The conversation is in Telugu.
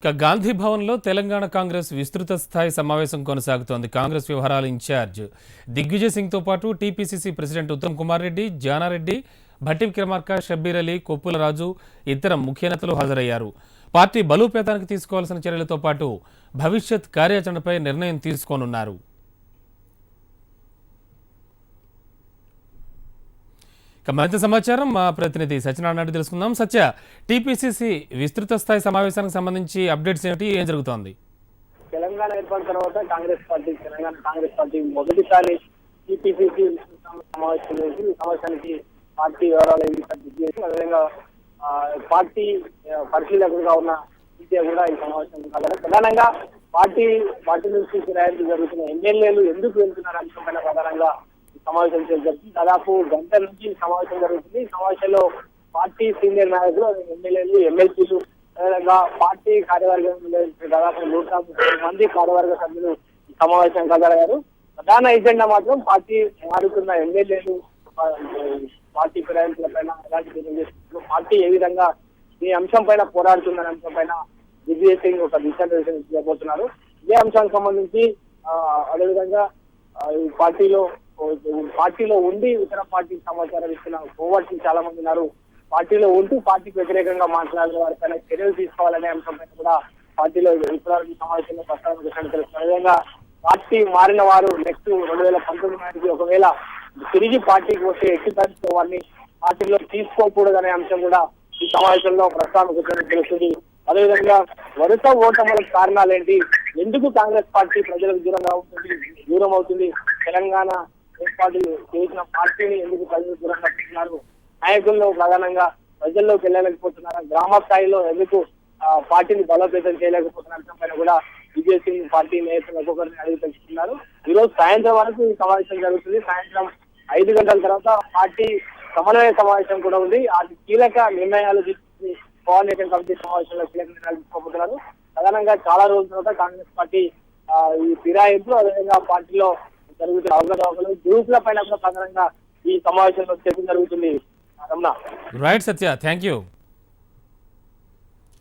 ఇక గాంధీ భవన్లో తెలంగాణ కాంగ్రెస్ విస్తృత స్థాయి సమావేశం కొనసాగుతోంది. కాంగ్రెస్ వ్యవహారాల ఇన్ఛార్జ్ దిగ్విజయ్ సింగ్తో పాటు టీపీసీసీ ప్రెసిడెంట్ ఉత్తమ్ కుమార్ రెడ్డి, జానారెడ్డి, భట్టి విక్రమార్క, షబ్బీర్ అలీ, కొప్పుల రాజు, ఇతర ముఖ్య నేతలు హాజరయ్యారు. పార్టీ బలోపేతానికి తీసుకోవాల్సిన చర్యలతో పాటు భవిష్యత్ కార్యాచరణపై నిర్ణయం తీసుకోనున్నారు. మరింత సమాచారం మా ప్రతినిధి సత్యనారాయణ తెలుసుకుందాం. సత్య, టీపీసీసీ విస్తృత స్థాయి సమావేశానికి సంబంధించి అప్డేట్స్ ఏమిటి, ఏం జరుగుతోంది? తెలంగాణ ఏర్పడిన తర్వాత తెలంగాణ కాంగ్రెస్ పార్టీ మొదటిసారి టీపీసీసీ సమావేశం చేసి ఈ సమావేశానికి పార్టీ వివరాలు చేసి అదేవిధంగా పార్టీ పరిశీలకులుగా ఉన్న విద్య కూడా ఈ సమావేశం కాదు. ప్రధానంగా పార్టీ నుంచి ఫిర్యాదు జరుగుతున్న ఎమ్మెల్యేలు ఎందుకు వెళ్తున్నారు అంశం పైన ప్రధానంగా సమావేశం జరిగింది. దాదాపు గంట నుంచి సమావేశం జరుగుతుంది. ఈ సమావేశంలో పార్టీ సీనియర్ నాయకులు, ఎమ్మెల్యేలు, ఎమ్మెల్సీలు, అదేవిధంగా పార్టీ కార్యవర్గం దాదాపు 130 మంది కార్యవర్గ సభ్యులు ఈ సమావేశం హాజరయ్యారు. ప్రధాన ఎజెండా మాత్రం పార్టీ మారుతున్న ఎమ్మెల్యేలు, పార్టీ ఫిర్యాదుల పైన ఎలాంటి చర్యలు చేస్తున్నారు, పార్టీ ఏ విధంగా ఈ అంశం పైన పోరాడుతుందనే అంశం పైన దిగ్విజయ్ సింగ్ ఒక దిశానిర్దేశం చేయబోతున్నారు. ఇదే అంశానికి సంబంధించి అదేవిధంగా పార్టీలో ఉండి ఇతర పార్టీకి సమాచారం ఇస్తున్న కోవర్స్ చాలా మంది ఉన్నారు. పార్టీలో ఉంటూ పార్టీకి వ్యతిరేకంగా మాట్లాడే వారిపైన చర్యలు తీసుకోవాలనే అంశంపైన కూడా పార్టీలో ఇప్పటివరకు సమావేశంలో ప్రస్తావన చేసినట్టు తెలుస్తుంది. అదేవిధంగా పార్టీ మారిన వారు నెక్స్ట్ 2019 నాటికి ఒకవేళ తిరిగి పార్టీకి వస్తే ఎట్టి పరిస్థితుల్లో వారిని పార్టీలో తీసుకోకూడదనే అంశం కూడా ఈ సమావేశంలో ప్రస్తావన చేసినట్టు తెలుస్తుంది. అదేవిధంగా వరుస ఓటములకు కారణాలేంటి, ఎందుకు కాంగ్రెస్ పార్టీ ప్రజలకు దూరం అవుతుంది, తెలంగాణ ఏర్పాటు చేసిన పార్టీని ఎందుకు ప్రజలు దూరంగా పెడుతున్నారు, నాయకుల్లో ప్రధానంగా ప్రజల్లోకి వెళ్ళలేకపోతున్నారు, గ్రామ స్థాయిలో ఎందుకు పార్టీని బలోపేతం చేయలేకపోతున్న అంశం పైన కూడా దిగ్విజయ్ సింగ్ పార్టీ నేతలు ఒక్కొక్కరిని అడిగి తెలుసుకున్నారు. ఈ రోజు సాయంత్రం వరకు ఈ సమావేశం జరుగుతుంది. సాయంత్రం 5 గంటల తర్వాత పార్టీ సమన్వయ సమావేశం కూడా ఉంది. అది కీలక నిర్ణయాలు తీసుకుని కోఆర్డినేషన్ కమిటీ సమావేశంలో కీలక నిర్ణయాలు తీసుకోబోతున్నారు. ప్రధానంగా చాలా రోజుల తర్వాత కాంగ్రెస్ పార్టీ ఈ ఫిరాయింపులు, అదేవిధంగా పార్టీలో జరుగుతున్న అవగాహనలు, గ్రూపుల పైన కూడా ప్రధానంగా ఈ సమావేశంలో చర్చ జరుగుతుంది. Right Satya, thank you.